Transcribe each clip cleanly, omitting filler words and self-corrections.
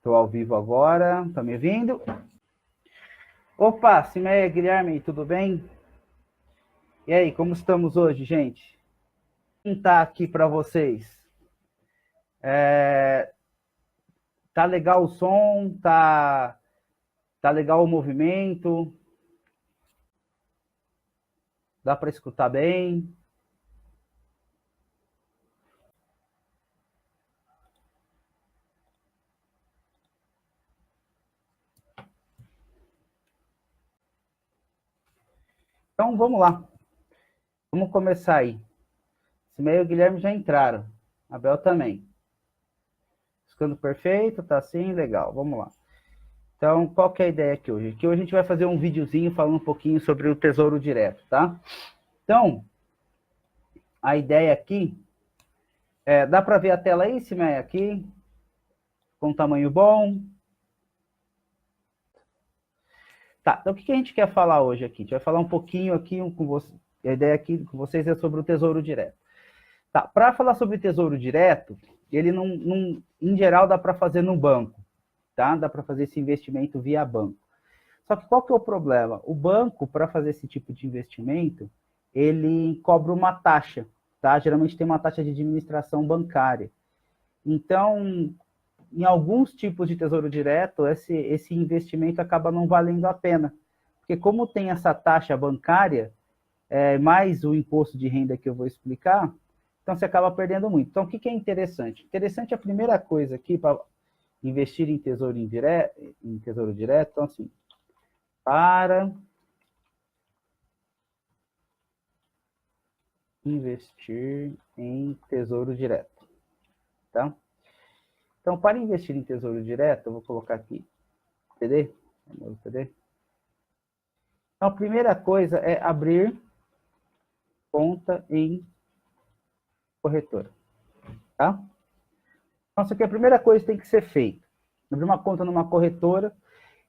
Estou ao vivo agora, tá me ouvindo? Opa, Cimeia, Guilherme, tudo bem? E aí, como estamos hoje, gente? Quem tá aqui para vocês? Tá legal o som? Tá legal o movimento? Dá para escutar bem? Então, vamos lá. Vamos começar aí. Cimeia e o Guilherme já entraram. A Bel também. Ficando perfeito, tá assim? Legal, vamos lá. Então, qual que é a ideia aqui hoje? Aqui hoje a gente vai fazer um videozinho falando um pouquinho sobre o Tesouro Direto, tá? Então, a ideia aqui dá para ver a tela aí, Cimeia, aqui, com tamanho bom. Tá, então o que a gente quer falar hoje aqui? A gente vai falar um pouquinho aqui com você, a ideia aqui com vocês é sobre o Tesouro Direto. Tá, para falar sobre Tesouro Direto, ele em geral, dá para fazer no banco, tá? Dá para fazer esse investimento via banco. Só que qual que é o problema? O banco, para fazer esse tipo de investimento, ele cobra uma taxa, tá? Geralmente tem uma taxa de administração bancária. Então, em alguns tipos de tesouro direto, esse investimento acaba não valendo a pena. Porque como tem essa taxa bancária, mais o imposto de renda que eu vou explicar, então você acaba perdendo muito. Então, o que é interessante? Interessante a primeira coisa aqui para investir em tesouro direto, então assim, para investir em tesouro direto, tá? Então, para investir em tesouro direto, eu vou colocar aqui, TD, TD. Então, a primeira coisa é abrir conta em corretora, tá? Então, isso aqui é a primeira coisa que tem que ser feita. Abrir uma conta numa corretora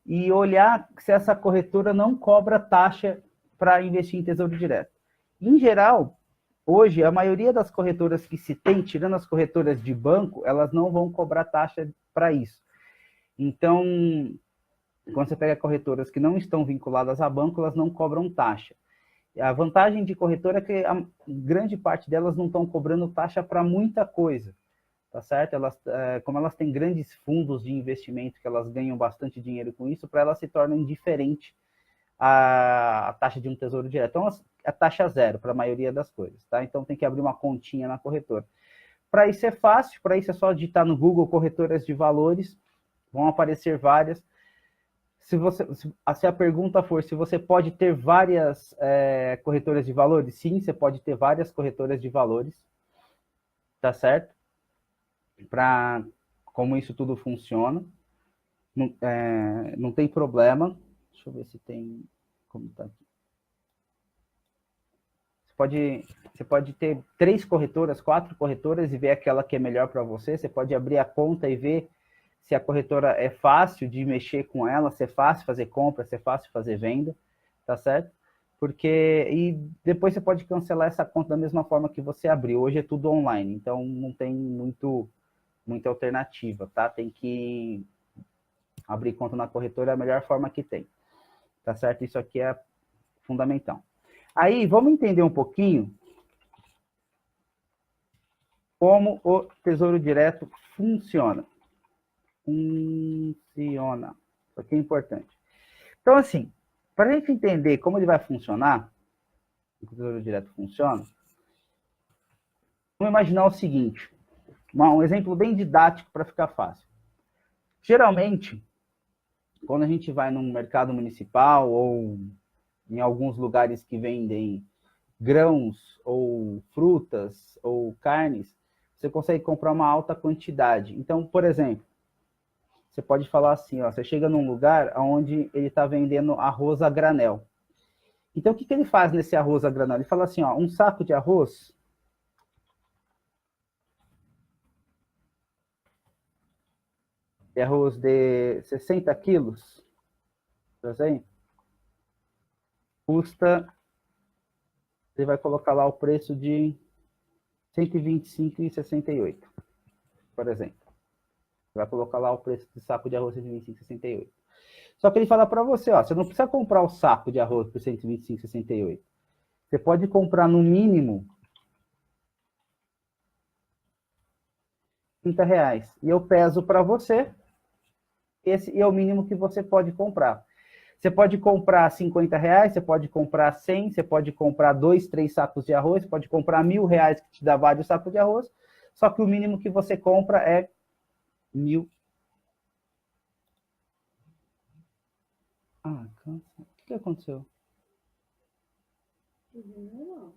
e olhar se essa corretora não cobra taxa para investir em tesouro direto. Em geral, hoje, a maioria das corretoras que se tem, tirando as corretoras de banco, elas não vão cobrar taxa para isso. Então, quando você pega corretoras que não estão vinculadas a banco, elas não cobram taxa. A vantagem de corretora é que a grande parte delas não estão cobrando taxa para muita coisa, tá certo? Como elas têm grandes fundos de investimento que elas ganham bastante dinheiro com isso, para elas se torna indiferente a taxa de um tesouro direto. Então, a taxa zero para a maioria das coisas, tá? Então, tem que abrir uma continha na corretora. Para isso é fácil, para isso é só digitar no Google corretoras de valores, vão aparecer várias. Se a pergunta for se você pode ter várias corretoras de valores, sim, você pode ter várias corretoras de valores, tá certo? Para como isso tudo funciona, não tem problema. Deixa eu ver se tem como tá aqui. Você pode ter 3 corretoras, 4 corretoras e ver aquela que é melhor para você. Você pode abrir a conta e ver se a corretora é fácil de mexer com ela, se é fácil fazer compra, se é fácil fazer venda, tá certo? E depois você pode cancelar essa conta da mesma forma que você abriu. Hoje é tudo online, então não tem muita alternativa, tá? Tem que abrir conta na corretora é a melhor forma que tem, tá certo? Isso aqui é fundamental. Aí, vamos entender um pouquinho como o Tesouro Direto funciona. Funciona. Isso aqui é importante. Então, assim, para a gente entender como ele vai funcionar, o Tesouro Direto funciona, vamos imaginar o seguinte, um exemplo bem didático para ficar fácil. Geralmente, quando a gente vai num mercado municipal ou em alguns lugares que vendem grãos ou frutas ou carnes, você consegue comprar uma alta quantidade. Então, por exemplo, você pode falar assim, ó, você chega num lugar onde ele está vendendo arroz a granel. Então, o que ele faz nesse arroz a granel? Ele fala assim, ó, um saco de arroz de 60 quilos, por exemplo, custa, você vai colocar lá o preço de R$ 125,68, por exemplo. Vai colocar lá o preço do saco de arroz 125,68. Só que ele fala para você, ó, você não precisa comprar o saco de arroz por 125,68. Você pode comprar no mínimo R$30. E eu peso para você, esse é o mínimo que você pode comprar. Você pode comprar R$50, você pode comprar 100, você pode comprar 2, 3 sacos de arroz, você pode comprar R$1.000 que te dá vários sacos de arroz, só que o mínimo que você compra é 1.000. Ah, cansa. O que aconteceu? Não.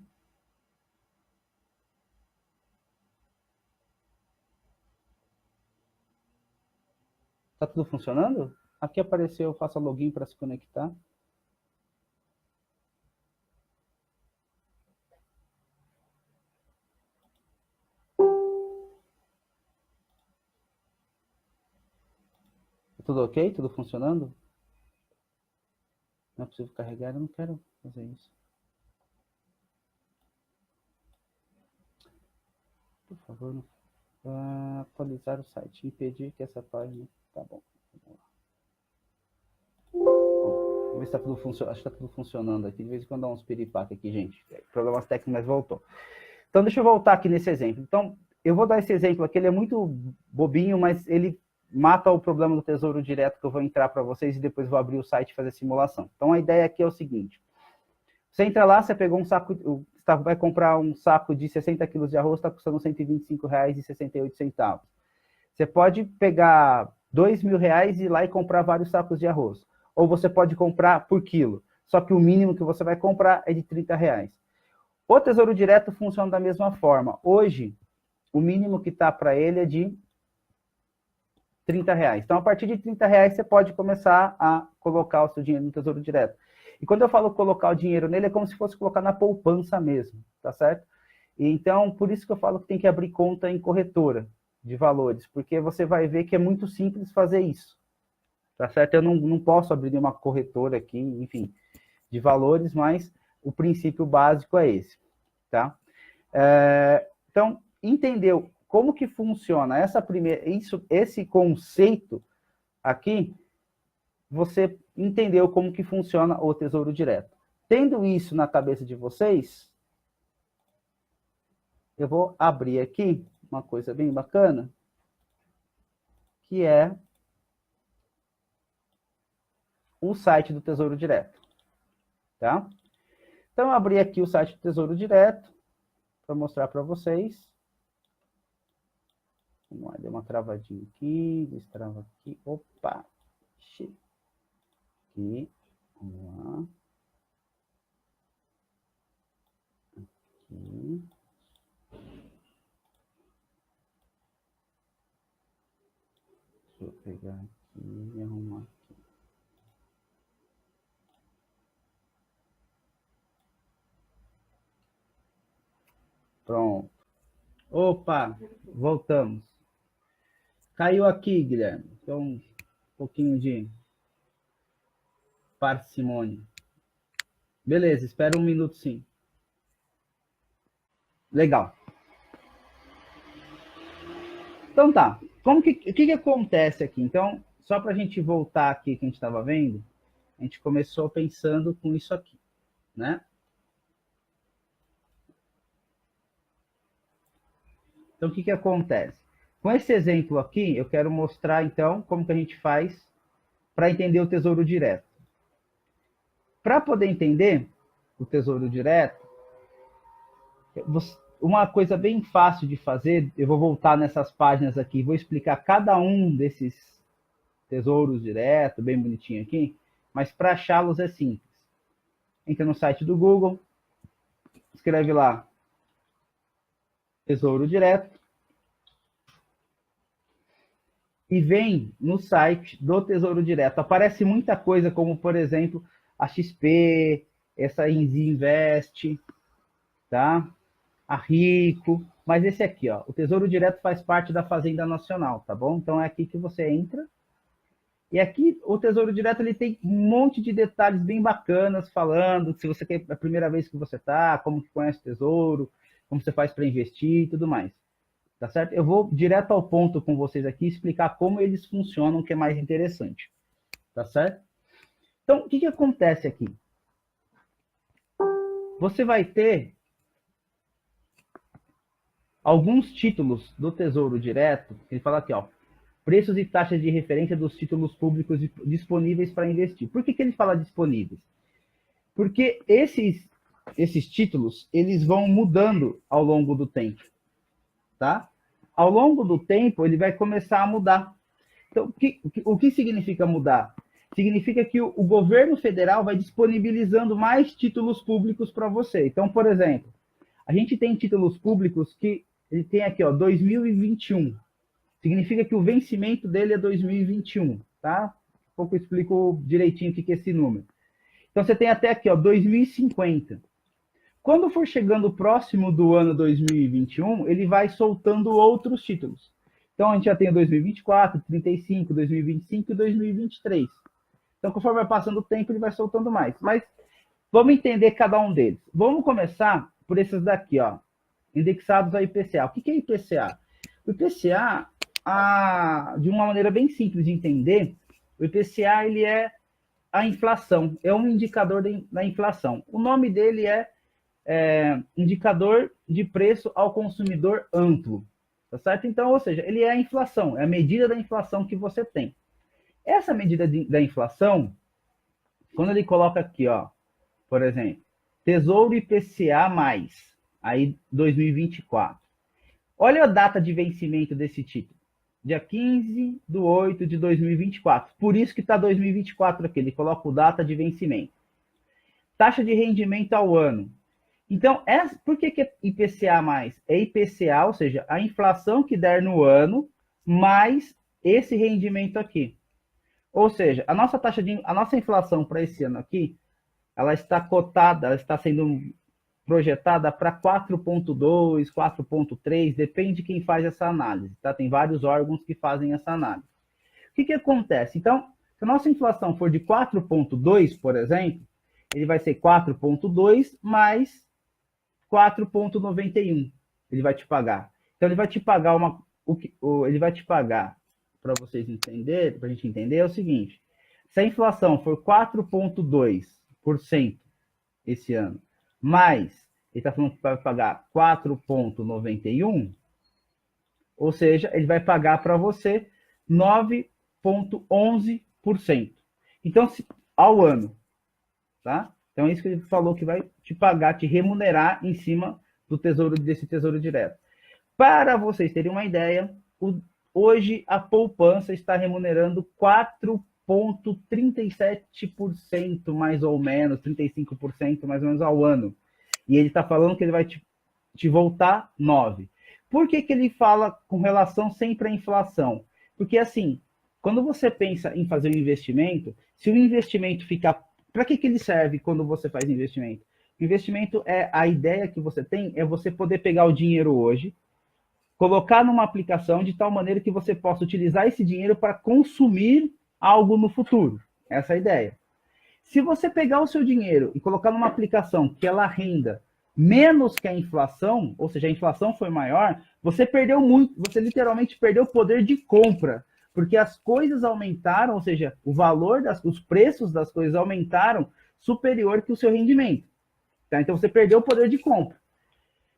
Tá tudo funcionando? Aqui apareceu, faça login para se conectar. Tudo ok? Tudo funcionando? Não é possível carregar, eu não quero fazer isso. Por favor, atualizar o site. Impedir que essa página... Tá bom. Vamos ver se tá tudo funcionando. Acho que tá tudo funcionando aqui. De vez em quando dá uns piripaque aqui, gente. Problemas técnicos, mas voltou. Então, deixa eu voltar aqui nesse exemplo. Então, eu vou dar esse exemplo aqui. Ele é muito bobinho, mas ele mata o problema do tesouro direto que eu vou entrar para vocês e depois vou abrir o site e fazer a simulação. Então, a ideia aqui é o seguinte. Você entra lá, você pegou um saco, vai comprar um saco de 60 quilos de arroz, está custando R$125,68. Você pode pegar R$2.000 e ir lá e comprar vários sacos de arroz. Ou você pode comprar por quilo. Só que o mínimo que você vai comprar é de R$30. O Tesouro Direto funciona da mesma forma. Hoje, o mínimo que está para ele é de R$30. Então, a partir de R$30, você pode começar a colocar o seu dinheiro no Tesouro Direto. E quando eu falo colocar o dinheiro nele, é como se fosse colocar na poupança mesmo, tá certo? E então, por isso que eu falo que tem que abrir conta em corretora de valores, porque você vai ver que é muito simples fazer isso, tá certo? Eu não posso abrir uma corretora aqui, enfim, de valores, mas o princípio básico é esse, tá? Então, entendeu como que funciona esse conceito aqui, você entendeu como que funciona o Tesouro Direto. Tendo isso na cabeça de vocês, eu vou abrir aqui uma coisa bem bacana, que é o site do Tesouro Direto, tá? Então, eu abri aqui o site do Tesouro Direto para mostrar para vocês. Vamos lá, deu uma travadinha aqui, destrava aqui, opa, aqui, vamos lá. Aqui. Deixa eu pegar aqui e arrumar aqui. Pronto. Opa, voltamos. Caiu aqui, Guilherme. Então, um pouquinho de parcimônia. Beleza, espera um minuto sim. Legal. Então tá, o que acontece aqui? Então, só para a gente voltar aqui que a gente estava vendo, a gente começou pensando com isso aqui, né? Então, o que acontece? Com esse exemplo aqui, eu quero mostrar, então, como que a gente faz para entender o Tesouro Direto. Para poder entender o Tesouro Direto, uma coisa bem fácil de fazer, eu vou voltar nessas páginas aqui, vou explicar cada um desses tesouros direto, bem bonitinho aqui, mas para achá-los é simples. Entra no site do Google, escreve lá Tesouro Direto e vem no site do Tesouro Direto. Aparece muita coisa, como por exemplo a XP, essa Enzi Invest, tá? A Rico, mas esse aqui, ó, o Tesouro Direto faz parte da Fazenda Nacional, tá bom? Então é aqui que você entra. E aqui o Tesouro Direto ele tem um monte de detalhes bem bacanas falando se você quer a primeira vez que você tá, como que conhece o tesouro, como você faz para investir e tudo mais. tá certo? Eu vou direto ao ponto com vocês aqui, explicar como eles funcionam, que é mais interessante, tá certo? Então, o que acontece aqui? Você vai ter alguns títulos do Tesouro Direto, ele fala aqui, ó, preços e taxas de referência dos títulos públicos disponíveis para investir. Por que ele fala disponíveis? Porque esses títulos, eles vão mudando ao longo do tempo, tá? Ao longo do tempo, ele vai começar a mudar. Então, o que significa mudar? Significa que o governo federal vai disponibilizando mais títulos públicos para você. Então, por exemplo, a gente tem títulos públicos que ele tem aqui, ó, 2021. Significa que o vencimento dele é 2021, tá? Um pouco eu explico direitinho o que é esse número. Então, você tem até aqui, ó, 2050. Quando for chegando próximo do ano 2021, ele vai soltando outros títulos. Então, a gente já tem 2024, 35, 2025 e 2023. Então, conforme vai passando o tempo, ele vai soltando mais. Mas vamos entender cada um deles. Vamos começar por esses daqui, ó, indexados a IPCA. O que é IPCA? O IPCA, de uma maneira bem simples de entender, o IPCA ele é a inflação, é um indicador da inflação. O nome dele é indicador de preço ao consumidor amplo, tá certo? Então, ou seja, ele é a inflação, é a medida da inflação que você tem. Essa medida da inflação, quando ele coloca aqui, ó, por exemplo, Tesouro IPCA+, aí 2024. Olha a data de vencimento desse título. Dia 15/8/2024. Por isso que está 2024 aqui, ele coloca o data de vencimento. Taxa de rendimento ao ano. Então, por que é IPCA+? É IPCA, ou seja, a inflação que der no ano, mais esse rendimento aqui. Ou seja, a nossa inflação para esse ano aqui, ela está cotada, ela está sendo projetada para 4,2, 4,3, depende de quem faz essa análise, tá? Tem vários órgãos que fazem essa análise. O que acontece? Então, se a nossa inflação for de 4,2, por exemplo, ele vai ser 4,2 mais 4,91. Ele vai te pagar. Então, ele vai te pagar ele vai te pagar, para vocês entenderem, para a gente entender, é o seguinte: se a inflação for 4,2% esse ano, mais ele está falando que vai pagar 4,91, ou seja, ele vai pagar para você 9,11%. Então, ao ano, tá? Então, é isso que ele falou que vai te pagar, te remunerar em cima desse tesouro direto. Para vocês terem uma ideia, hoje a poupança está remunerando 4,37%, mais ou menos, 35% mais ou menos ao ano. E ele está falando que ele vai te voltar 9%. Por que ele fala com relação sempre à inflação? Porque, assim, quando você pensa em fazer um investimento, se o investimento ficar... Para que ele serve quando você faz investimento? O investimento a ideia que você tem é você poder pegar o dinheiro hoje, colocar numa aplicação de tal maneira que você possa utilizar esse dinheiro para consumir algo no futuro. Essa é a ideia. Se você pegar o seu dinheiro e colocar numa aplicação que ela renda menos que a inflação, ou seja, a inflação foi maior, você perdeu muito, você literalmente perdeu o poder de compra, porque as coisas aumentaram, ou seja, o valor os preços das coisas aumentaram superior que o seu rendimento. Tá? Então você perdeu o poder de compra.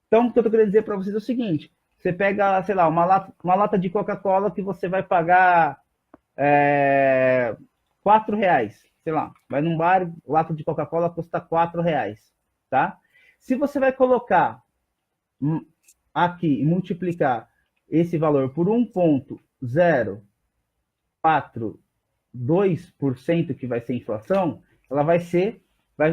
Então, o que eu estou querendo dizer para vocês é o seguinte: você pega, sei lá, uma lata de Coca-Cola que você vai pagar R$4, sei lá, vai num bar, lata de Coca-Cola custa R$4, tá? Se você vai colocar aqui e multiplicar esse valor por 1,042%, que vai ser inflação, ela vai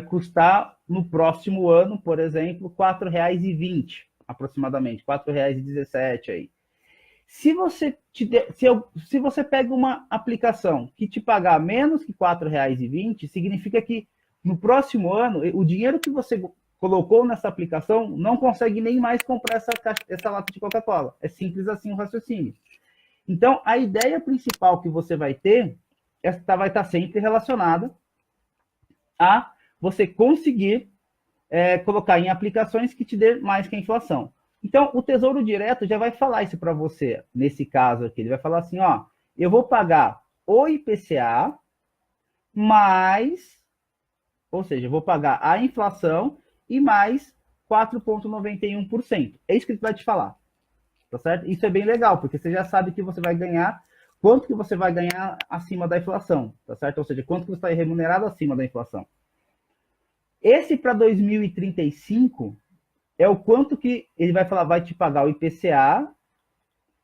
custar no próximo ano, por exemplo, R$4,20, aproximadamente, R$4,17 aí. Se você pega uma aplicação que te pagar menos que R$4,20, significa que no próximo ano, o dinheiro que você colocou nessa aplicação não consegue nem mais comprar essa lata de Coca-Cola. É simples assim o raciocínio. Então, a ideia principal que você vai ter vai estar sempre relacionada a você conseguir colocar em aplicações que te dê mais que a inflação. Então, o Tesouro Direto já vai falar isso para você, nesse caso aqui. Ele vai falar assim, ó, eu vou pagar o IPCA mais, ou seja, eu vou pagar a inflação e mais 4,91%. É isso que ele vai te falar, tá certo? Isso é bem legal, porque você já sabe que você vai ganhar, quanto que você vai ganhar acima da inflação, tá certo? Ou seja, quanto que você está remunerado acima da inflação. Esse para 2035 é o quanto que ele vai falar, vai te pagar o IPCA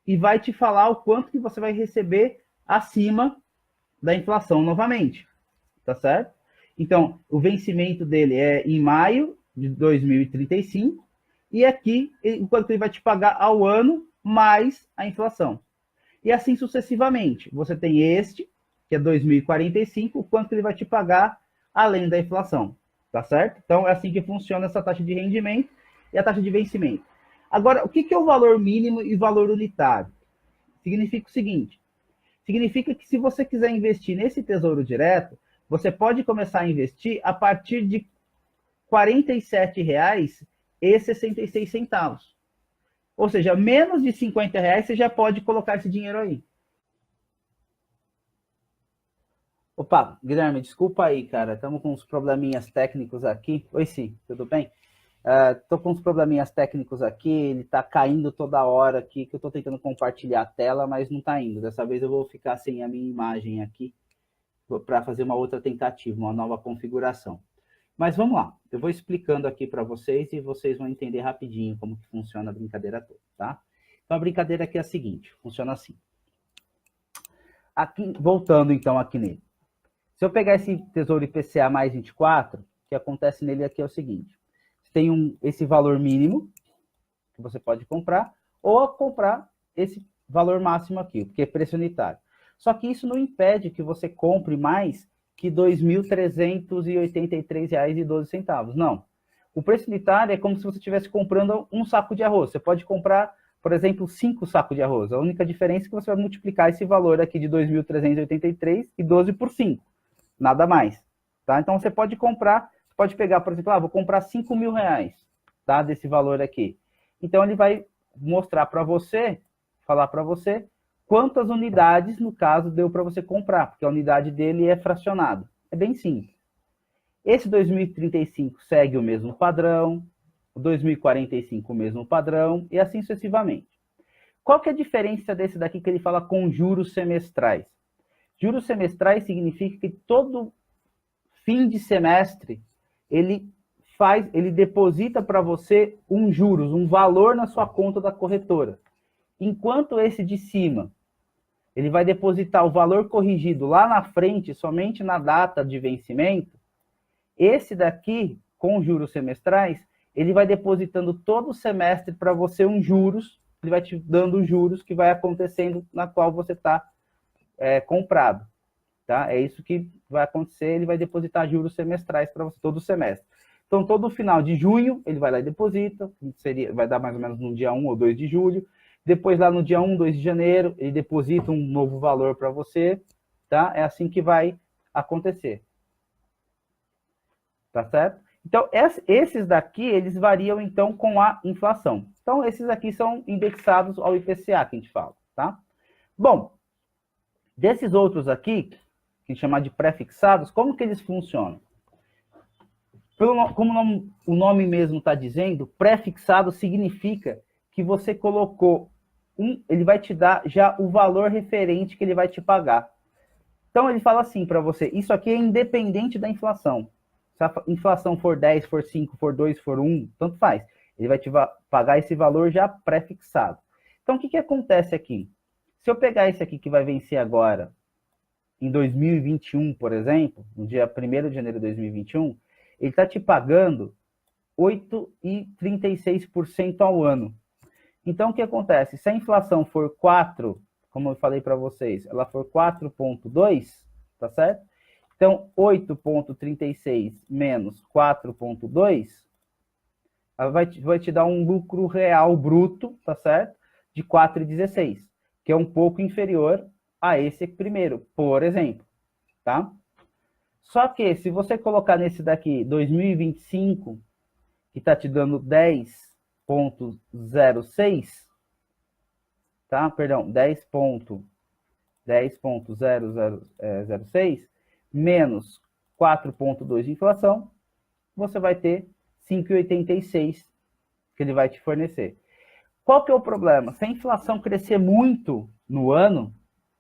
e vai te falar o quanto que você vai receber acima da inflação novamente, tá certo? Então, o vencimento dele é em maio de 2035 e aqui o quanto ele vai te pagar ao ano mais a inflação. E assim sucessivamente. Você tem este, que é 2045, o quanto ele vai te pagar além da inflação, tá certo? Então, é assim que funciona essa taxa de rendimento e a taxa de vencimento. Agora, o que é o valor mínimo e valor unitário? Significa o seguinte, significa que se você quiser investir nesse Tesouro Direto, você pode começar a investir a partir de R$ 47,66. Ou seja, menos de R$ 50 você já pode colocar esse dinheiro aí. Opa, Guilherme, desculpa aí, cara. Estamos com uns probleminhas técnicos aqui. Oi, sim, tudo bem? Estou com uns probleminhas técnicos aqui, ele está caindo toda hora aqui, que eu estou tentando compartilhar a tela, mas não está indo. Dessa vez eu vou ficar sem a minha imagem aqui para fazer uma outra tentativa, uma nova configuração. Mas vamos lá, eu vou explicando aqui para vocês e vocês vão entender rapidinho como que funciona a brincadeira toda, tá? Então a brincadeira aqui é a seguinte, funciona assim. Aqui, voltando então aqui nele. Se eu pegar esse Tesouro IPCA mais 24, o que acontece nele aqui é o seguinte. Tem esse valor mínimo que você pode comprar, ou comprar esse valor máximo aqui, porque é preço unitário. Só que isso não impede que você compre mais que R$ 2.383,12. Não. O preço unitário é como se você estivesse comprando um saco de arroz. Você pode comprar, por exemplo, 5 sacos de arroz. A única diferença é que você vai multiplicar esse valor aqui de 2.383,12 por 5. Nada mais. Tá? Então, você pode comprar, você pode pegar, por exemplo, vou comprar R$ 5.000, tá? Desse valor aqui. Então, ele vai mostrar para você, falar para você, quantas unidades, no caso, deu para você comprar, porque a unidade dele é fracionada. É bem simples. Esse 2035 segue o mesmo padrão, o 2045 o mesmo padrão, e assim sucessivamente. Qual que é a diferença desse daqui que ele fala com juros semestrais? Juros semestrais significa que todo fim de semestre ele deposita para você um juros, um valor na sua conta da corretora. Enquanto esse de cima, ele vai depositar o valor corrigido lá na frente, somente na data de vencimento, esse daqui, com juros semestrais, ele vai depositando todo semestre para você um juros, ele vai te dando juros que vai acontecendo na qual você está comprado. Tá? É isso que vai acontecer, ele vai depositar juros semestrais para você todo semestre. Então, todo final de junho, ele vai lá e deposita, vai dar mais ou menos no dia 1 ou 2 de julho. Depois, lá no dia 1, 2 de janeiro, ele deposita um novo valor para você. Tá? É assim que vai acontecer. Tá certo? Então, esses daqui, eles variam, então, com a inflação. Então, esses aqui são indexados ao IPCA, que a gente fala. Tá? Bom, desses outros aqui, que a gente chama de pré-fixados, como que eles funcionam? Como o nome mesmo está dizendo, pré-fixado significa que você colocou ele vai te dar já o valor referente que ele vai te pagar. Então, ele fala assim para você, isso aqui é independente da inflação. Se a inflação for 10, for 5, for 2, for 1, tanto faz. Ele vai te pagar esse valor já pré-fixado. Então, o que acontece aqui? Se eu pegar esse aqui que vai vencer agora, em 2021, por exemplo, no dia 1º de janeiro de 2021, ele está te pagando 8,36% ao ano. Então, o que acontece? Se a inflação for 4, como eu falei para vocês, ela for 4,2, tá certo? Então, 8,36 menos 4,2, ela vai te dar um lucro real bruto, tá certo? De 4,16, que é um pouco inferior a esse primeiro, por exemplo, tá? Só que, se você colocar nesse daqui, 2025, que está te dando 10,36, 10,06, tá? Perdão, 10,0006 menos 4,2 de inflação, você vai ter 5,86 que ele vai te fornecer. Qual que é o problema? Se a inflação crescer muito no ano,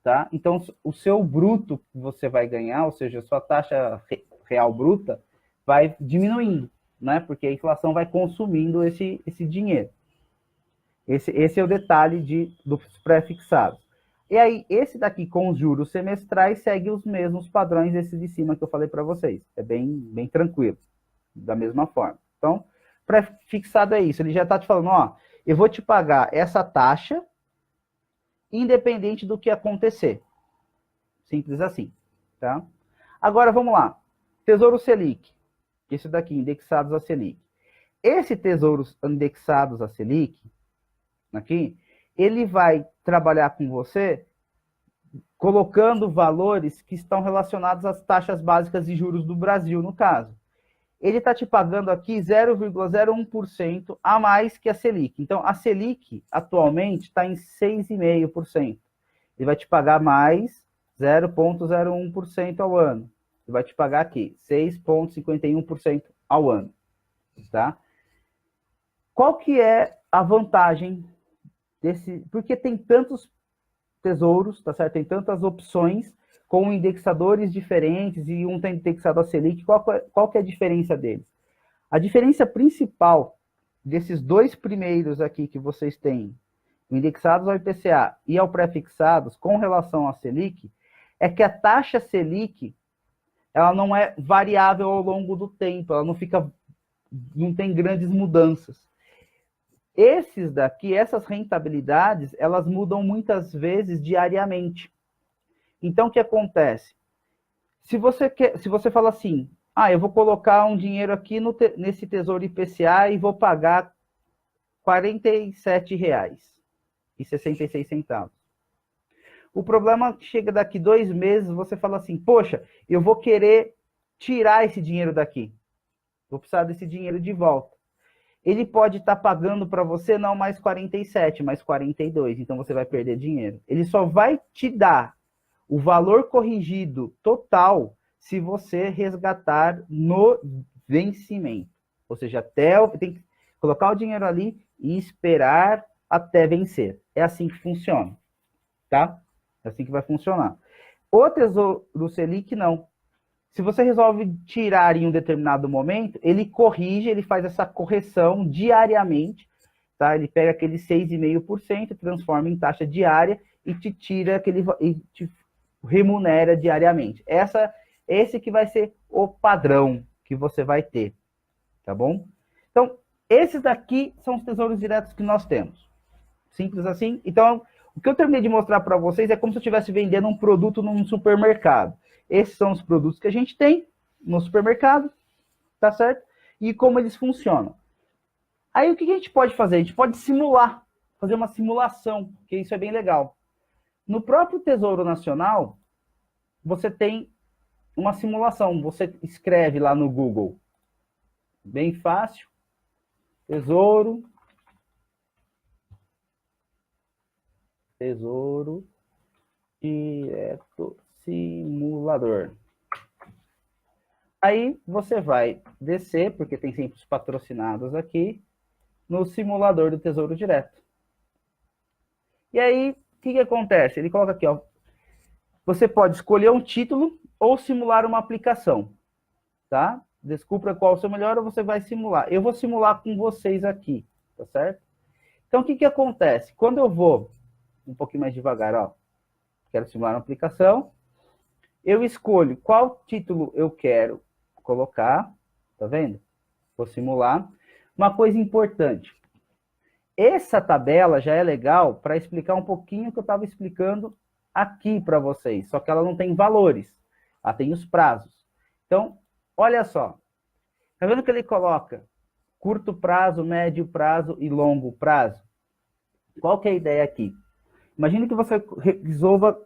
tá? Então, o seu bruto que você vai ganhar, ou seja, a sua taxa real bruta, vai diminuindo, né? Porque a inflação vai consumindo esse dinheiro. Esse é o detalhe dos pré-fixados. E aí, esse daqui com os juros semestrais segue os mesmos padrões desses de cima que eu falei para vocês. É bem tranquilo, da mesma forma. Então, pré-fixado é isso. Ele já está te falando, ó, eu vou te pagar essa taxa, independente do que acontecer. Simples assim, tá? Agora, vamos lá. Tesouro Selic. Esse daqui, indexados a Selic. Esse tesouro indexados a Selic, aqui, ele vai trabalhar com você colocando valores que estão relacionados às taxas básicas de juros do Brasil, no caso. Ele está te pagando aqui 0,01% a mais que a Selic. Então, a Selic, atualmente, está em 6,5%. Ele vai te pagar mais 0,01% ao ano. Ele vai te pagar aqui 6,51% ao ano. Tá? Qual que é a vantagem desse? Porque tem tantos tesouros, tá certo? Tem tantas opções com indexadores diferentes e um está indexado a Selic. Qual que é a diferença deles? A diferença principal desses dois primeiros aqui que vocês têm, indexados ao IPCA e ao pré-fixados, com relação à Selic, é que a taxa Selic, ela não é variável ao longo do tempo, ela não tem grandes mudanças. Esses daqui, essas rentabilidades, elas mudam muitas vezes diariamente. Então, o que acontece? Se você fala assim, eu vou colocar um dinheiro aqui nesse Tesouro IPCA e vou pagar R$ 47,66. O problema é que chega daqui 2 meses, você fala assim, poxa, eu vou querer tirar esse dinheiro daqui. Vou precisar desse dinheiro de volta. Ele pode estar pagando para você não mais 47, mas 42, então você vai perder dinheiro. Ele só vai te dar o valor corrigido total se você resgatar no vencimento. Ou seja, tem que colocar o dinheiro ali e esperar até vencer. É assim que funciona, tá? É assim que vai funcionar. O Tesouro Selic, não. Se você resolve tirar em um determinado momento, ele corrige, ele faz essa correção diariamente, tá? Ele pega aquele 6,5%, transforma em taxa diária e te tira e te remunera diariamente. Esse que vai ser o padrão que você vai ter, tá bom? Então, esses daqui são os tesouros diretos que nós temos. Simples assim. Então, o que eu terminei de mostrar para vocês é como se eu estivesse vendendo um produto num supermercado. Esses são os produtos que a gente tem no supermercado, tá certo? E como eles funcionam. Aí o que a gente pode fazer? A gente pode simular, fazer uma simulação, que isso é bem legal. No próprio Tesouro Nacional, você tem uma simulação. Você escreve lá no Google, bem fácil, Tesouro Direto Simulador. Aí você vai descer, porque tem sempre os patrocinados aqui, no simulador do Tesouro Direto. E aí, o que acontece? Ele coloca aqui, ó. Você pode escolher um título ou simular uma aplicação, tá? Descubra qual é o seu melhor ou você vai simular. Eu vou simular com vocês aqui, tá certo? Então, o que acontece? Quando eu vou um pouquinho mais devagar, ó, quero simular uma aplicação, eu escolho qual título eu quero colocar, tá vendo? Vou simular. Uma coisa importante, essa tabela já é legal para explicar um pouquinho o que eu estava explicando aqui para vocês, só que ela não tem valores, ela tem os prazos. Então, olha só, tá vendo que ele coloca curto prazo, médio prazo e longo prazo? Qual que é a ideia aqui? Imagine que você resolva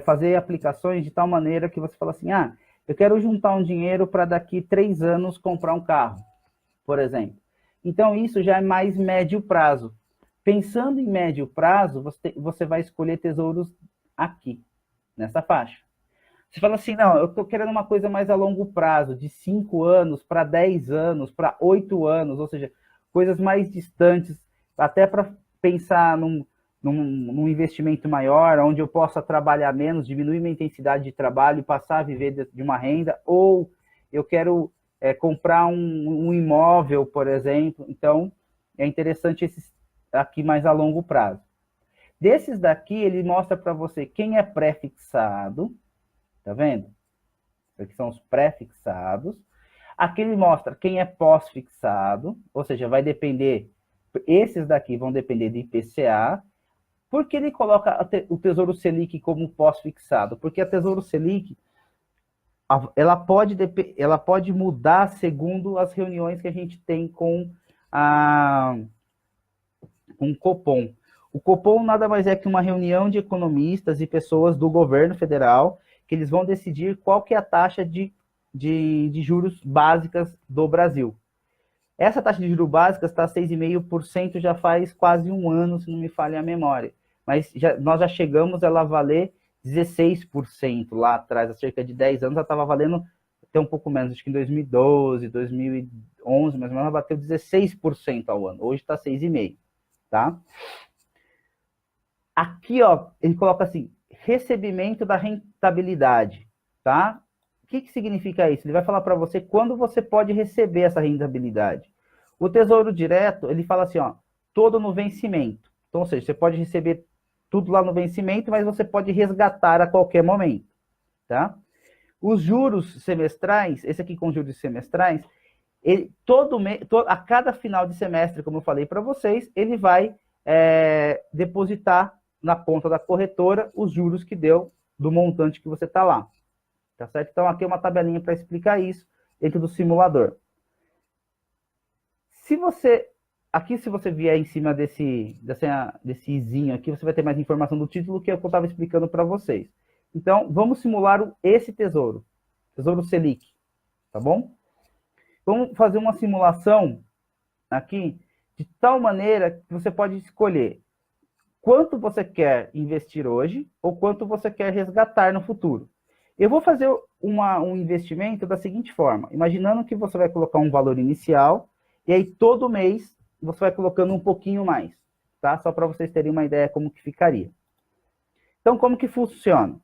fazer aplicações de tal maneira que você fala assim, eu quero juntar um dinheiro para daqui 3 anos comprar um carro, por exemplo. Então, isso já é mais médio prazo. Pensando em médio prazo, você vai escolher tesouros aqui, nessa faixa. Você fala assim, não, eu estou querendo uma coisa mais a longo prazo, de 5 anos para 10 anos, para 8 anos, ou seja, coisas mais distantes, até para pensar num investimento maior, onde eu possa trabalhar menos, diminuir minha intensidade de trabalho, passar a viver de uma renda, ou eu quero comprar um imóvel, por exemplo. Então, é interessante esses aqui mais a longo prazo. Desses daqui, ele mostra para você quem é pré-fixado, tá vendo? Aqui são os pré-fixados. Aqui ele mostra quem é pós-fixado, ou seja, vai depender, esses daqui vão depender de IPCA. Por que ele coloca o Tesouro Selic como pós-fixado? Porque a Tesouro Selic, ela pode mudar segundo as reuniões que a gente tem com o Copom. O Copom nada mais é que uma reunião de economistas e pessoas do governo federal que eles vão decidir qual que é a taxa de juros básicas do Brasil. Essa taxa de juros básicas está 6,5% já faz quase um ano, se não me falha a memória. Mas nós já chegamos a ela valer 16% lá atrás, há cerca de 10 anos, ela estava valendo até um pouco menos, acho que em 2012, 2011, mais ou menos, ela bateu 16% ao ano. Hoje está 6,5%, tá? Aqui, ó, ele coloca assim, recebimento da rentabilidade, tá? O que significa isso? Ele vai falar para você quando você pode receber essa rentabilidade. O Tesouro Direto, ele fala assim, ó, todo no vencimento. Então, ou seja, você pode receber tudo lá no vencimento, mas você pode resgatar a qualquer momento, tá? Os juros semestrais, esse aqui com juros semestrais, ele, a cada final de semestre, como eu falei para vocês, ele vai depositar na conta da corretora os juros que deu do montante que você está lá. Tá certo? Então, aqui é uma tabelinha para explicar isso dentro do simulador. Aqui, se você vier em cima desse izinho aqui, você vai ter mais informação do título que eu estava explicando para vocês. Então, vamos simular esse tesouro. Tesouro Selic. Tá bom? Vamos fazer uma simulação aqui de tal maneira que você pode escolher quanto você quer investir hoje ou quanto você quer resgatar no futuro. Eu vou fazer um investimento da seguinte forma, imaginando que você vai colocar um valor inicial, e aí todo mês você vai colocando um pouquinho mais, tá? Só para vocês terem uma ideia como que ficaria. Então, como que funciona?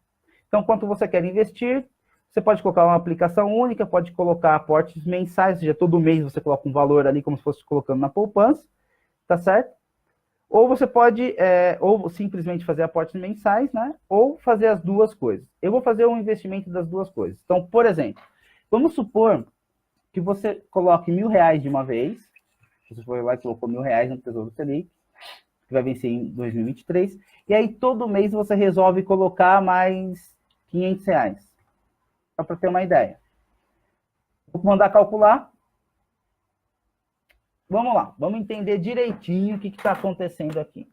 Então, quanto você quer investir, você pode colocar uma aplicação única, pode colocar aportes mensais, ou seja, todo mês você coloca um valor ali como se fosse colocando na poupança, tá certo? Ou você pode, ou simplesmente fazer aportes mensais, né? Ou fazer as duas coisas. Eu vou fazer um investimento das duas coisas. Então, por exemplo, vamos supor que você coloque R$1.000 de uma vez. Você foi lá e colocou R$1.000 no Tesouro Selic, que vai vencer em 2023. E aí, todo mês você resolve colocar mais R$500. Só para ter uma ideia. Vou mandar calcular. Vamos lá, vamos entender direitinho o que está acontecendo aqui.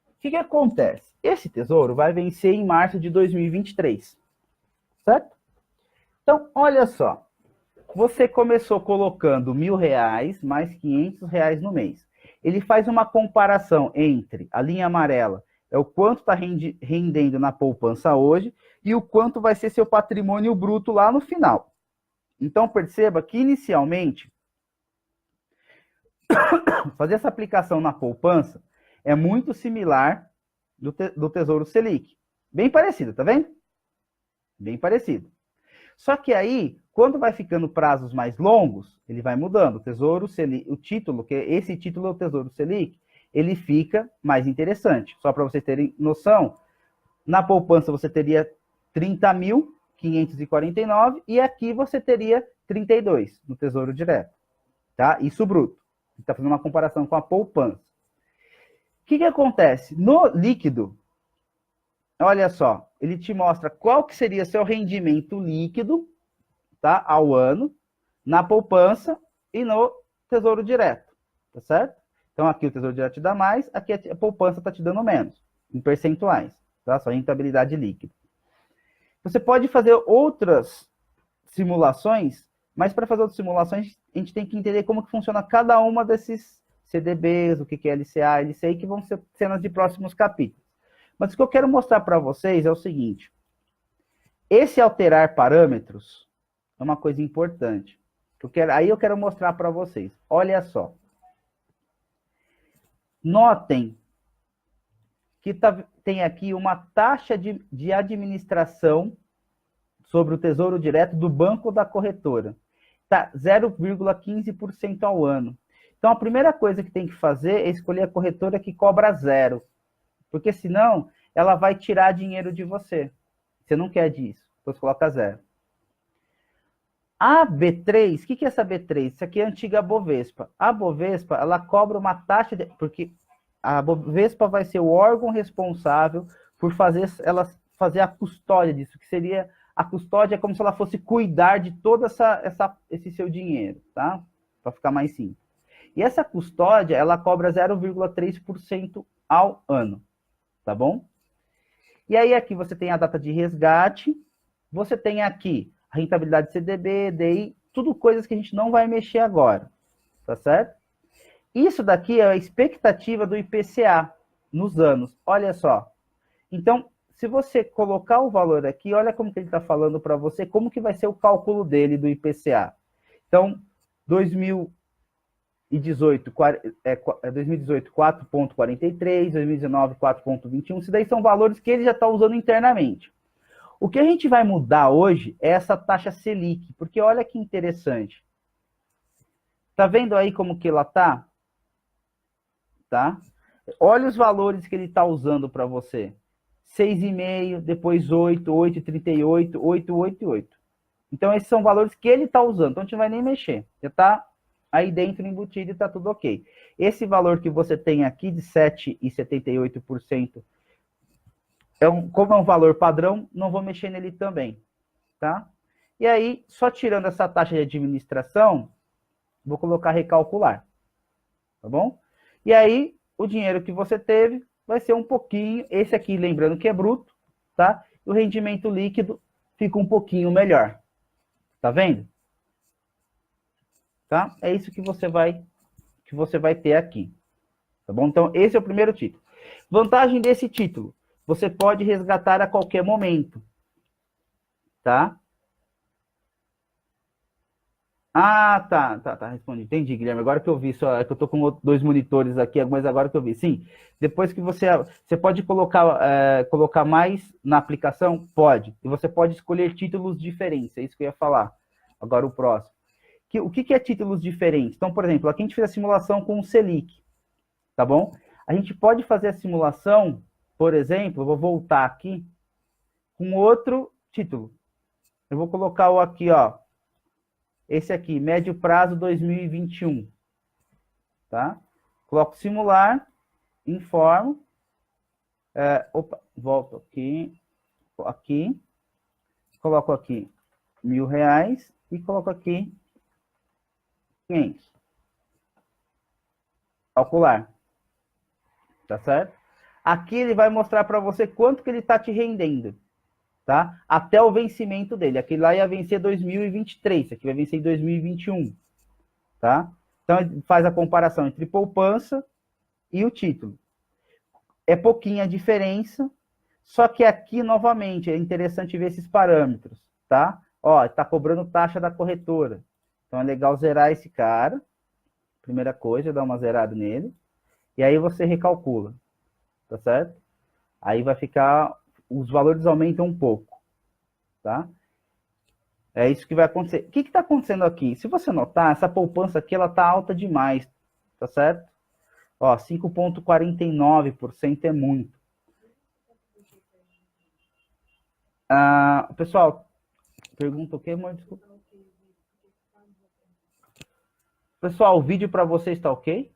O que acontece? Esse tesouro vai vencer em março de 2023, certo? Então, olha só, você começou colocando R$1.000 mais R$500 no mês. Ele faz uma comparação entre a linha amarela, é o quanto está rendendo na poupança hoje, e o quanto vai ser seu patrimônio bruto lá no final. Então, perceba que inicialmente, fazer essa aplicação na poupança é muito similar do Tesouro Selic. Bem parecido, tá vendo? Bem parecido. Só que aí, quando vai ficando prazos mais longos, ele vai mudando. O Tesouro Selic, o título, que esse título é o Tesouro Selic, ele fica mais interessante. Só para vocês terem noção, na poupança você teria 30.549 e aqui você teria 32 no Tesouro Direto, tá? Isso bruto. Está fazendo uma comparação com a poupança. O que acontece? No líquido, olha só, ele te mostra qual que seria seu rendimento líquido, tá, ao ano, na poupança e no Tesouro Direto, tá certo? Então, aqui o Tesouro Direto te dá mais, aqui a poupança está te dando menos, em percentuais, tá? Sua rentabilidade líquida. Você pode fazer outras simulações Mas para fazer outras simulações, a gente tem que entender como que funciona cada uma desses CDBs, o que é LCA, LCI, que vão ser cenas de próximos capítulos. Mas o que eu quero mostrar para vocês é o seguinte. Esse alterar parâmetros é uma coisa importante. Aí eu quero mostrar para vocês. Olha só. Notem que tem aqui uma taxa de administração sobre o Tesouro Direto do banco ou da corretora. Está 0,15% ao ano. Então, a primeira coisa que tem que fazer é escolher a corretora que cobra zero. Porque senão, ela vai tirar dinheiro de você. Você não quer disso. Então, você coloca zero. A B3, o que é essa B3? Isso aqui é a antiga Bovespa. A Bovespa, ela cobra uma taxa, porque a Bovespa vai ser o órgão responsável por fazer a custódia disso, que seria a custódia como se ela fosse cuidar de todo esse seu dinheiro, tá? Para ficar mais simples. E essa custódia, ela cobra 0,3% ao ano, tá bom? E aí aqui você tem a data de resgate, você tem aqui a rentabilidade CDB, DI, tudo coisas que a gente não vai mexer agora, tá certo? Isso daqui é a expectativa do IPCA nos anos, olha só. Então, se você colocar o valor aqui, olha como que ele está falando para você, como que vai ser o cálculo dele do IPCA. Então, 2018, 4,43, 2019, 4,21, isso daí são valores que ele já está usando internamente. O que a gente vai mudar hoje é essa taxa Selic, porque olha que interessante. Tá vendo aí como que ela tá? Tá? Olha os valores que ele está usando para você. 6,5, depois 8, 8,38, 8,88. Então, esses são valores que ele está usando. Então, a gente não vai nem mexer. Já está aí dentro embutido e está tudo ok. Esse valor que você tem aqui de 7,78%, como é um valor padrão, não vou mexer nele também. Tá? E aí, só tirando essa taxa de administração, vou colocar recalcular. Tá bom? E aí, o dinheiro que você teve vai ser um pouquinho, esse aqui, lembrando que é bruto, tá? O rendimento líquido fica um pouquinho melhor. Tá vendo? Tá? É isso que você vai ter aqui. Tá bom? Então, esse é o primeiro título. Vantagem desse título, você pode resgatar a qualquer momento. Tá? Ah, tá, respondi. Entendi, Guilherme. Agora que eu vi, só é que eu tô com dois monitores aqui, mas agora que eu vi. Sim, depois que você pode colocar mais na aplicação? Pode. E você pode escolher títulos diferentes, é isso que eu ia falar. Agora o próximo. O que é títulos diferentes? Então, por exemplo, aqui a gente fez a simulação com o Selic, tá bom? A gente pode fazer a simulação, por exemplo, eu vou voltar aqui, com outro título. Eu vou colocar o aqui, ó. Esse aqui, médio prazo 2021. Tá? Coloco simular, informo. Volto aqui. Aqui. Coloco aqui R$ 1.000 e coloco aqui 500. Calcular. Tá certo? Aqui ele vai mostrar para você quanto que ele está te rendendo. Tá? Até o vencimento dele. Aquele lá ia vencer 2023, aqui vai vencer em 2021. Tá? Então, ele faz a comparação entre poupança e o título. É pouquinha a diferença, só que aqui, novamente, é interessante ver esses parâmetros, tá? Ó, está cobrando taxa da corretora. Então, é legal zerar esse cara. Primeira coisa, dar uma zerada nele. E aí você recalcula, tá certo? Aí vai ficar... Os valores aumentam um pouco, tá? É isso que vai acontecer. O que está acontecendo aqui? Se você notar, essa poupança aqui, ela está alta demais, tá certo? Ó, 5,49% é muito. Pessoal, pergunta o quê, amor? Desculpa. Pessoal, o vídeo para vocês está ok?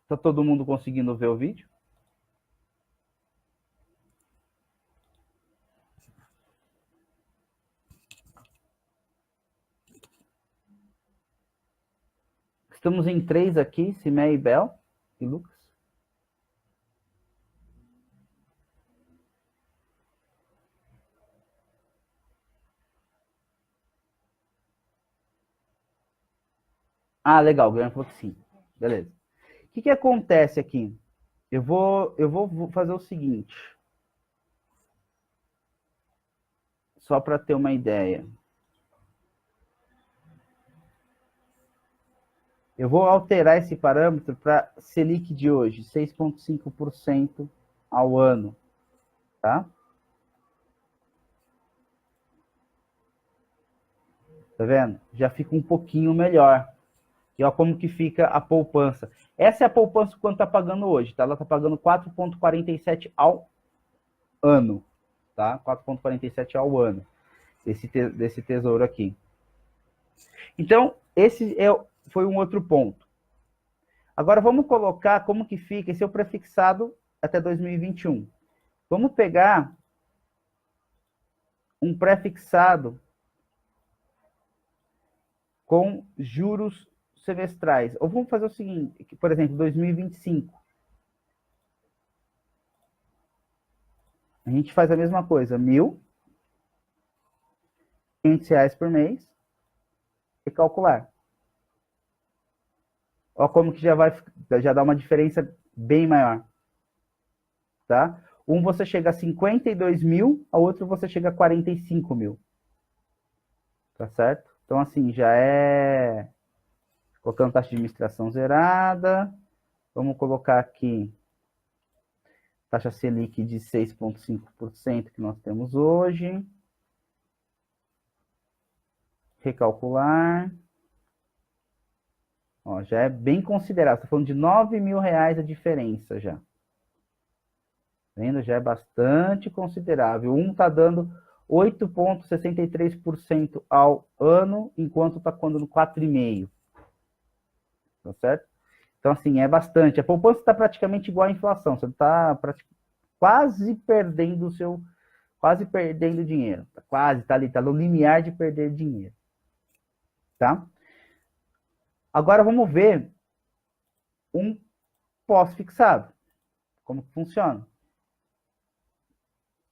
Está todo mundo conseguindo ver o vídeo? Estamos em 3 aqui, Simé e Bel e Lucas. Ah, legal, o Guilherme falou que sim. Beleza. O que acontece aqui? Eu vou fazer o seguinte. Só para ter uma ideia. Eu vou alterar esse parâmetro para Selic de hoje, 6,5% ao ano, tá? Tá vendo? Já fica um pouquinho melhor. E olha como que fica a poupança. Essa é a poupança quanto está pagando hoje, tá? Ela está pagando 4,47 ao ano, tá? 4,47 ao ano desse tesouro aqui. Então, esse foi um outro ponto. Agora, vamos colocar como que fica, esse é o prefixado até 2021. Vamos pegar um prefixado com juros semestrais. Ou vamos fazer o seguinte, por exemplo, 2025. A gente faz a mesma coisa, R$ 1.500 por mês, e calcular. Olha como que já dá uma diferença bem maior. Tá? Um você chega a 52 mil, a outro você chega a 45 mil. Tá certo? Então, assim, já é... Colocando taxa de administração zerada. Vamos colocar aqui taxa Selic de 6,5% que nós temos hoje. Recalcular. Ó, já é bem considerável. Estou falando de R$ 9.000 a diferença já. Vendo? Já é bastante considerável. Um está dando 8,63% ao ano, enquanto está dando 4,5%. Tá certo? Então, assim, é bastante. A poupança está praticamente igual à inflação. Você está quase perdendo quase perdendo dinheiro. Está ali, está no limiar de perder dinheiro. Tá? Agora vamos ver um pós-fixado. Como que funciona?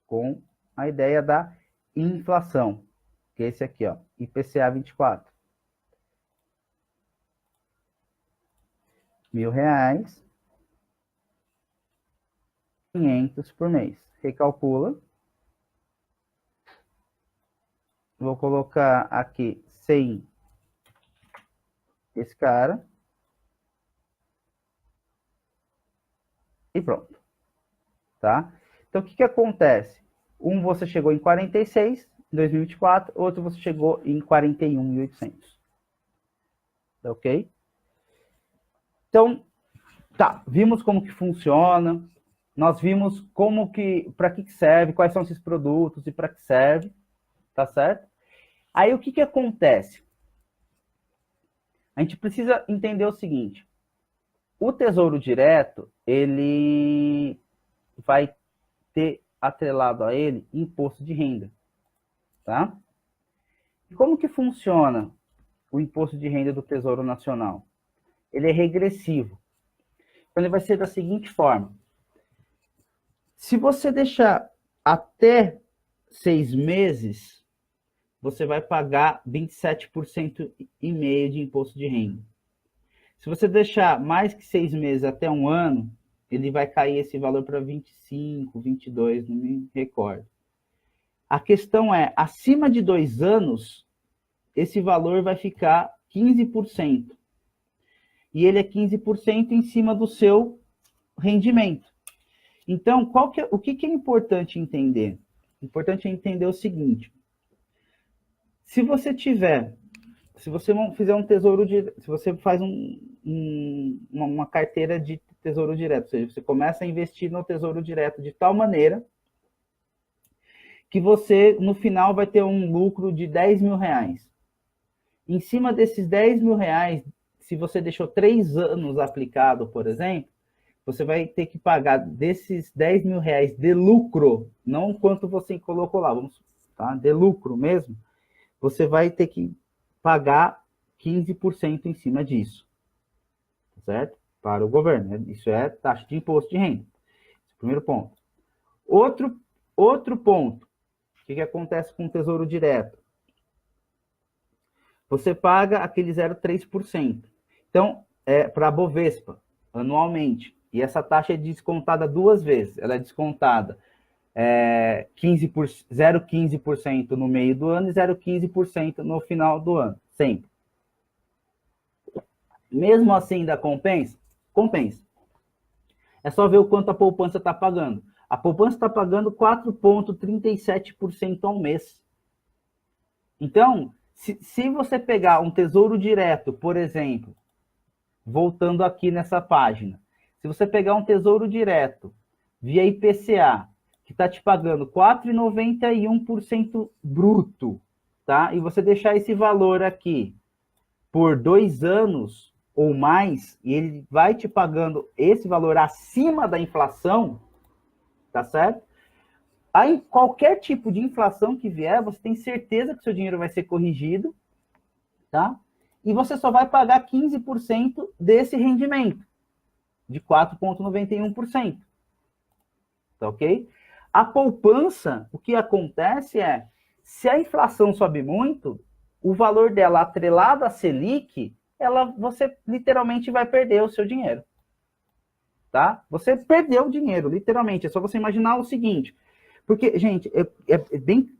Com a ideia da inflação, que é esse aqui, ó, IPCA 24. R$ 1.000, 500 por mês. Recalcula. Vou colocar aqui 100 esse cara. E pronto. Tá? Então, o que acontece? Um você chegou em 46 em 2024, outro você chegou em 41.800. Tá ok? Então, tá, vimos como que funciona, nós vimos para que serve, quais são esses produtos e para que serve, tá certo? Aí o que acontece? A gente precisa entender o seguinte: o Tesouro Direto, ele vai ter atrelado a ele imposto de renda, tá? E como que funciona o imposto de renda do Tesouro Nacional? Ele é regressivo. Então, ele vai ser da seguinte forma: se você deixar até 6 meses, você vai pagar 27,5% de imposto de renda. Se você deixar mais que 6 meses até um ano, ele vai cair esse valor para 25, 22, não me recordo. A questão é, acima de 2 anos, esse valor vai ficar 15%. E ele é 15% em cima do seu rendimento. Então, o que é importante entender? Importante é entender o seguinte: se você fizer um tesouro se você faz uma carteira de tesouro direto, ou seja, você começa a investir no tesouro direto de tal maneira que você, no final, vai ter um lucro de R$ 10.000. Em cima desses R$ 10.000, se você deixou 3 anos aplicado, por exemplo, você vai ter que pagar desses R$ 10.000 de lucro, não quanto você colocou lá, tá? De lucro mesmo, você vai ter que pagar 15% em cima disso, certo? Para o governo. Isso é taxa de imposto de renda. Primeiro ponto. Outro ponto. O que acontece com o Tesouro Direto? Você paga aquele 0,3%. Então, para a Bovespa, anualmente. E essa taxa é descontada 2 vezes. Ela é descontada 0,15% no meio do ano e 0,15% no final do ano, sempre. Mesmo assim, ainda compensa? Compensa. É só ver o quanto a poupança está pagando. A poupança está pagando 4,37% ao mês. Então, se você pegar um tesouro direto, por exemplo, voltando aqui nessa página, se você pegar um tesouro direto via IPCA, que está te pagando 4,91% bruto, tá? E você deixar esse valor aqui por 2 anos ou mais, e ele vai te pagando esse valor acima da inflação, tá certo? Aí, qualquer tipo de inflação que vier, você tem certeza que seu dinheiro vai ser corrigido, tá? E você só vai pagar 15% desse rendimento, de 4,91%. Tá ok? A poupança, o que acontece é, se a inflação sobe muito, o valor dela atrelado à Selic, você literalmente vai perder o seu dinheiro. Tá? Você perdeu o dinheiro, literalmente. É só você imaginar o seguinte. Porque, gente,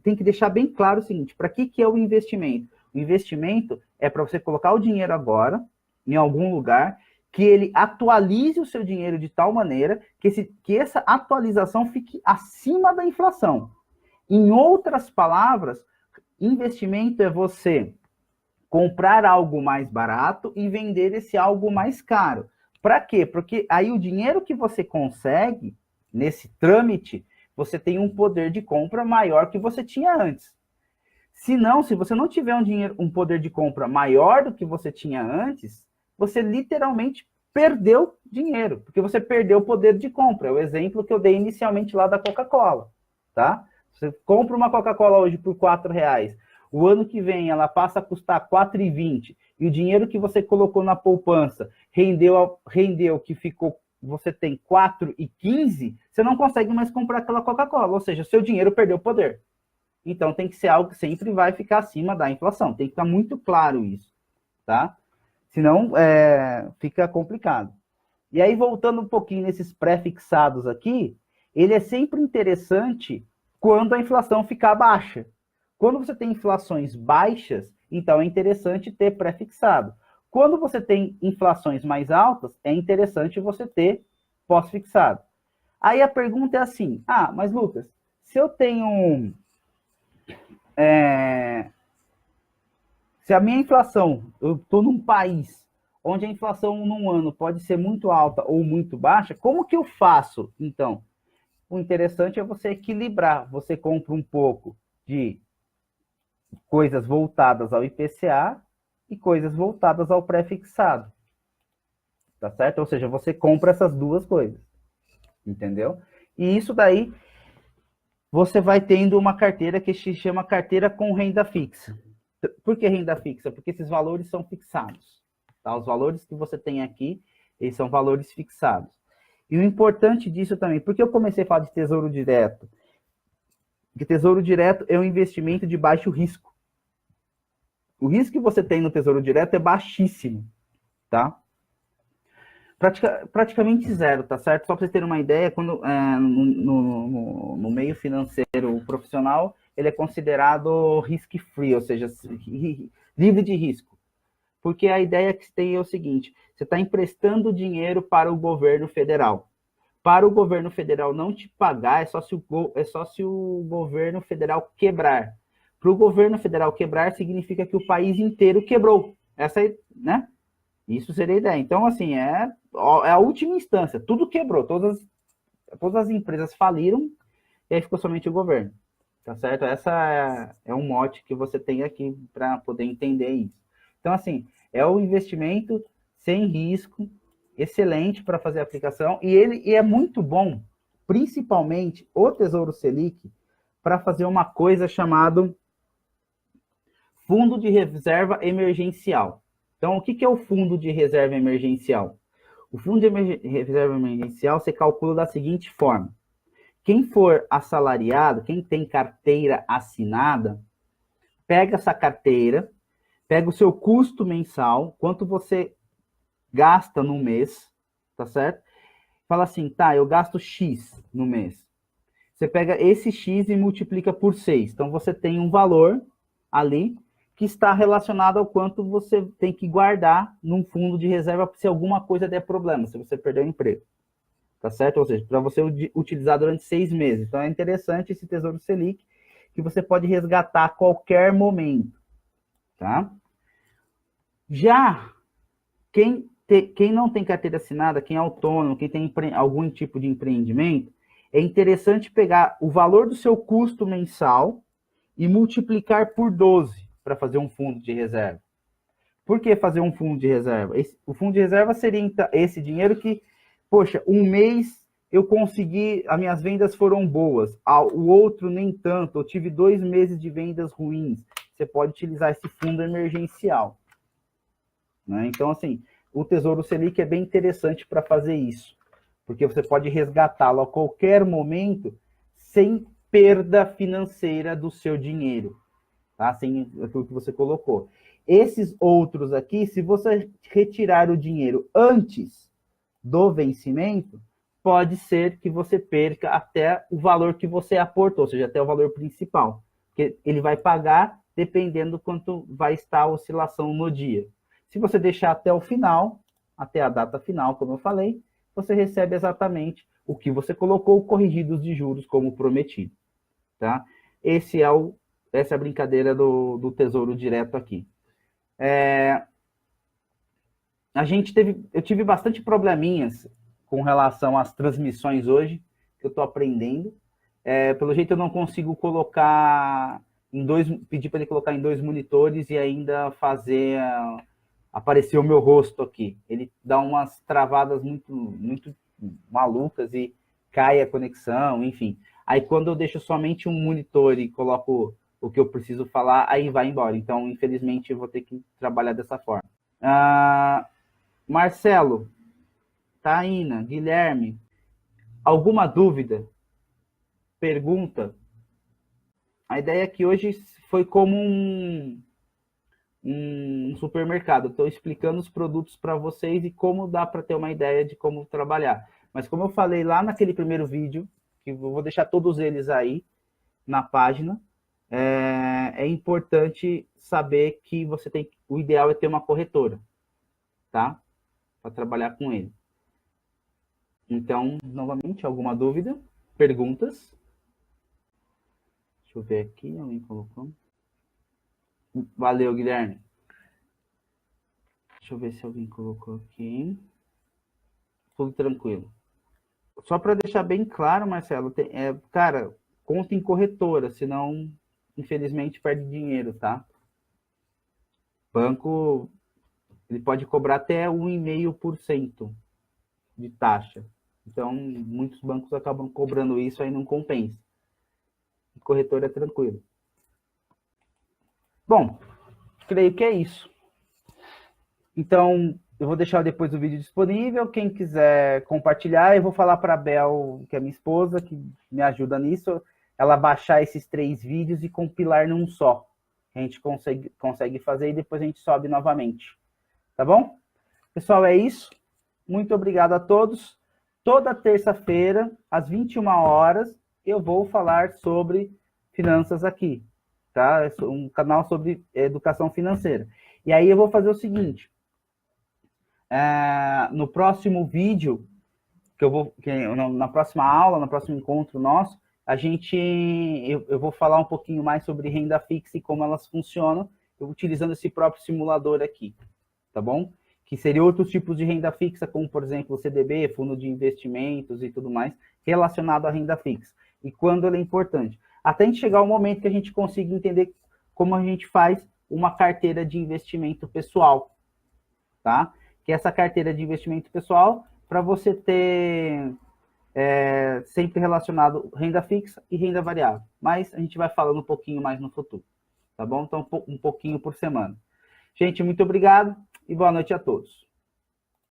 tem que deixar bem claro o seguinte, para que é o investimento? O investimento é para você colocar o dinheiro agora, em algum lugar, que ele atualize o seu dinheiro de tal maneira que essa atualização fique acima da inflação. Em outras palavras, investimento é você comprar algo mais barato e vender esse algo mais caro. Para quê? Porque aí o dinheiro que você consegue nesse trâmite, você tem um poder de compra maior que você tinha antes. Se você não tiver um poder de compra maior do que você tinha antes, você literalmente perdeu dinheiro, porque você perdeu o poder de compra. É o exemplo que eu dei inicialmente lá da Coca-Cola, tá? Você compra uma Coca-Cola hoje por R$4, o ano que vem ela passa a custar R$4,20, e o dinheiro que você colocou na poupança rendeu que ficou, você tem R$4,15, você não consegue mais comprar aquela Coca-Cola, ou seja, seu dinheiro perdeu poder. Então tem que ser algo que sempre vai ficar acima da inflação, tem que estar muito claro isso, tá? Senão fica complicado. E aí, voltando um pouquinho nesses pré-fixados aqui, ele é sempre interessante quando a inflação ficar baixa. Quando você tem inflações baixas, então é interessante ter pré-fixado. Quando você tem inflações mais altas, é interessante você ter pós-fixado. Aí a pergunta é assim, mas Lucas, se eu tenho... se a minha inflação, eu estou num país onde a inflação num ano pode ser muito alta ou muito baixa, como que eu faço, então? O interessante é você equilibrar. Você compra um pouco de coisas voltadas ao IPCA e coisas voltadas ao pré-fixado. Tá certo? Ou seja, você compra essas duas coisas. Entendeu? E isso daí, você vai tendo uma carteira que se chama carteira com renda fixa. Por que renda fixa? Porque esses valores são fixados. Tá? Os valores que você tem aqui, eles são valores fixados. E o importante disso também, porque eu comecei a falar de tesouro direto? Porque tesouro direto é um investimento de baixo risco. O risco que você tem no tesouro direto é baixíssimo, tá? Praticamente zero, tá certo? Só para vocês terem uma ideia, quando no meio financeiro profissional, ele é considerado risk-free, ou seja, livre de risco. Porque a ideia que se tem é o seguinte, você está emprestando dinheiro para o governo federal. Para o governo federal não te pagar, é só se o governo federal quebrar. Para o governo federal quebrar, significa que o país inteiro quebrou. Essa é, né? Isso seria a ideia. Então, assim, é a última instância. Tudo quebrou. Todas as empresas faliram e aí ficou somente o governo. Tá certo? Essa é um mote que você tem aqui para poder entender isso. Então, assim, é um investimento sem risco, excelente para fazer a aplicação, e é muito bom, principalmente o Tesouro Selic, para fazer uma coisa chamada Fundo de Reserva Emergencial. Então, o que é o Fundo de Reserva Emergencial? O Fundo de Reserva Emergencial você calcula da seguinte forma. Quem for assalariado, quem tem carteira assinada, pega essa carteira, pega o seu custo mensal, quanto você gasta no mês, tá certo? Fala assim, tá, eu gasto X no mês. Você pega esse X e multiplica por 6. Então, você tem um valor ali que está relacionado ao quanto você tem que guardar num fundo de reserva se alguma coisa der problema, se você perder o emprego. Tá certo? Ou seja, para você utilizar durante 6 meses. Então, é interessante esse Tesouro Selic, que você pode resgatar a qualquer momento. Tá? Já quem não tem carteira assinada, quem é autônomo, quem tem algum tipo de empreendimento, é interessante pegar o valor do seu custo mensal e multiplicar por 12 para fazer um fundo de reserva. Por que fazer um fundo de reserva? O fundo de reserva seria esse dinheiro que, poxa, um mês eu consegui, as minhas vendas foram boas, o outro nem tanto, eu tive 2 meses de vendas ruins. Você pode utilizar esse fundo emergencial. Né? Então, assim, o Tesouro Selic é bem interessante para fazer isso, porque você pode resgatá-lo a qualquer momento sem perda financeira do seu dinheiro, tá? Sem aquilo que você colocou. Esses outros aqui, se você retirar o dinheiro antes do vencimento, pode ser que você perca até o valor que você aportou, ou seja, até o valor principal, porque ele vai pagar dependendo do quanto vai estar a oscilação no dia. Se você deixar até o final, até a data final, como eu falei, você recebe exatamente o que você colocou, corrigidos de juros, como prometido. Tá? Essa é a brincadeira do Tesouro Direto aqui. Eu tive bastante probleminhas com relação às transmissões hoje, que eu estou aprendendo. Pelo jeito eu não consigo colocar pedir para ele colocar em 2 monitores e ainda fazer aparecer o meu rosto aqui. Ele dá umas travadas muito, muito malucas e cai a conexão, enfim. Aí quando eu deixo somente um monitor e coloco o que eu preciso falar, aí vai embora. Então, infelizmente, eu vou ter que trabalhar dessa forma. Marcelo, Taína, Guilherme, alguma dúvida? Pergunta? A ideia aqui hoje foi como um supermercado. Estou explicando os produtos para vocês e como dá para ter uma ideia de como trabalhar. Mas como eu falei lá naquele primeiro vídeo, que eu vou deixar todos eles aí na página, é importante saber que o ideal é ter uma corretora, tá? Para trabalhar com ele. Então, novamente, alguma dúvida? Perguntas? Deixa eu ver aqui, alguém colocou. Valeu, Guilherme. Deixa eu ver se alguém colocou aqui. Tudo tranquilo. Só para deixar bem claro, Marcelo, cara, conta em corretora, senão, infelizmente, perde dinheiro, tá? Banco, ele pode cobrar até 1,5% de taxa. Então, muitos bancos acabam cobrando isso, aí não compensa. Corretora é tranquilo. Bom, creio que é isso. Então, eu vou deixar depois o vídeo disponível. Quem quiser compartilhar, eu vou falar para a Bel, que é minha esposa, que me ajuda nisso, ela baixar esses 3 vídeos e compilar num só. A gente consegue fazer e depois a gente sobe novamente. Tá bom? Pessoal, é isso. Muito obrigado a todos. Toda terça-feira, às 21 horas, eu vou falar sobre finanças aqui. Tá? É um canal sobre educação financeira. E aí eu vou fazer o seguinte. No próximo vídeo, na próxima aula, no próximo encontro nosso, eu vou falar um pouquinho mais sobre renda fixa e como elas funcionam, utilizando esse próprio simulador aqui, tá bom? Que seria outros tipos de renda fixa, como, por exemplo, o CDB, fundo de investimentos e tudo mais, relacionado à renda fixa. E quando ela é importante. Até a gente chegar ao momento que a gente consiga entender como a gente faz uma carteira de investimento pessoal, tá? Que é essa carteira de investimento pessoal, para você ter sempre relacionado renda fixa e renda variável. Mas a gente vai falando um pouquinho mais no futuro, tá bom? Então, um pouquinho por semana. Gente, muito obrigado e boa noite a todos.